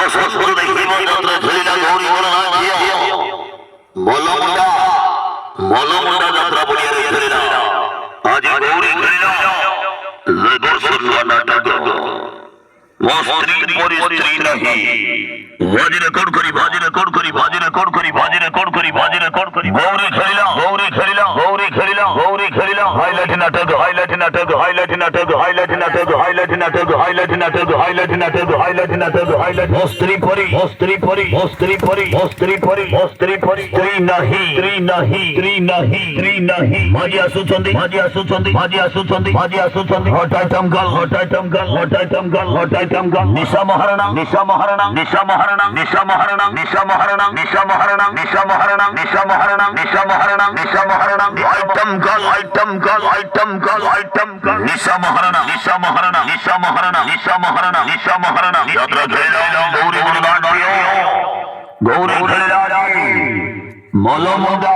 বসন্ত হিমযাত্রা ঝুলিলা গৌরী বড় মলমুন্ডা মলমুন্ডা যাত্রা বলিয়া ঝুলিলা আজ গৌরী ঝুলিলা দর্শন নাটক স্ত্রী পরি স্ত্রী নাহি বাজি রেকর্ড করি বাজি রেকর্ড করি বাজি রেকর্ড করি বাজি রেকর্ড করি বাজি রেকর্ড করি গৌরী খেলিলা গৌরী খেলিলা গৌরী খেলিলা গৌরী খেলিলা হাইলাইট নাটক হাইলাইট নাটক হাইলাইট নাটক হাইলাইট নাটক হাইলাইট নাটক হাইলাইট নাটক হাইলাইট নাটক হাইলাইট নাটক হাইলাইট স্ত্রী পরি স্ত্রী পরি স্ত্রী পরি স্ত্রী পরি স্ত্রী পরি স্ত্রী নাহি স্ত্রী নাহি স্ত্রী নাহি স্ত্রী নাহি মাজি আসুচন্দি মাজি আসুচন্দি মাজি আসুচন্দি মাজি আসুচন্দি হট আইটেম গাল হট আইটেম গাল হট আইটেম গাল হট আইটেম গাল নিশা মহারণা নিশা মহারণা নিশা মহারণা নিশা মহারণা নিশা মহারণা নিশা মহারণা নিশা মহারণা নিশা মহারণা নিশা মহারণা নিশা মহারণা আইটেম গাল আইটেম গাল আইটেম গাল আইটেম গাল নিশা মহারণা নিশা মহারণা নিশা মহারণা নিশা মহারণা নিশা মহারণা যাত্রা খেলা গৌরী মুরগান গৌরী খেলা মলমুন্ডা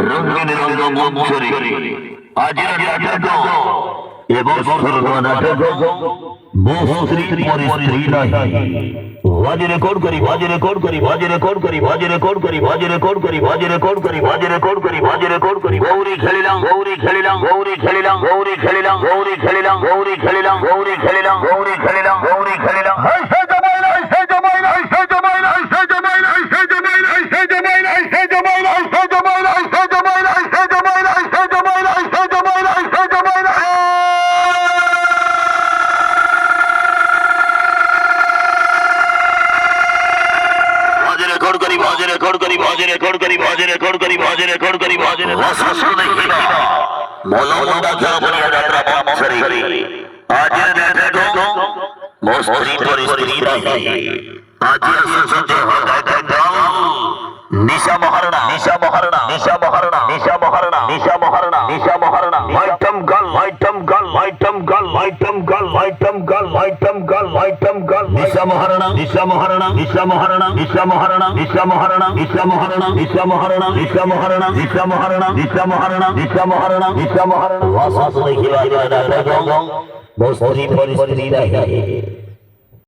রঙ্গিন রঙ্গ মঞ্চরি আজির নাটক এবং স্বর্গ নাটক স্ত্রী পরি স্ত্রী নাহি বাজি রেকর্ড করি বাজি রেকর্ড করি বাজি রেকর্ড করি বাজি রেকর্ড করি বাজি রেকর্ড করি বাজি রেকর্ড করি বাজি রেকর্ড করি বাজি রেকর্ড করি গৌরী খেলিলাম গৌরী খেলিলাম গৌরী খেলিলাম গৌরী খেলিলাম গৌরী খেলিলাম গৌরী খেলিলাম গৌরী খেলিলাম গৌরী খেলিলাম গৌরী খেলিলাম হাই হে জমাইলা হে জমাইলা হে জমাইলা হে জমাইলা হে জমাইলা হে জমাইলা হে জমাইলা হে জমাইলা হে জমাইলা হে জমাইলা হে জমাইলা হে জমাইলা হে জমাইলা রেকর্ড করি বাজে রেকর্ড করি বাজে রেকর্ড করি বাজে রেকর্ড করি বাজে রেকর্ড করি বাজে বসন্ত হিমা মলমুন্ডা জনপরিয়া যাত্রা মঞ্চরি আজির নাটক স্ত্রী পরি স্ত্রী নাহি আজির সুসজ্জ হৃদয় গাল নিশা মহারণা নিশা মহারণা নিশা মহারণা নিশা মহারণা নিশা মহারণা নিশা মহারণা আইটেম গাল আইটেম গাল আইটেম গাল আইটেম গাল আইটেম গাল আইটেম গাল আইটেম গাল নিশা মহারণা নিশা মহারণা নিশা মহারণা নিশা মহারণা নিশা মহারণা নিশা মহারণা নিশা মহারণা নিশা মহারণা নিশা মহারণা নিশা মহারণা নিশা মহারণা নিশা মহারণা বাসন্ত হিমযাত্রা নাটক স্ত্রী পরি স্ত্রী নাহি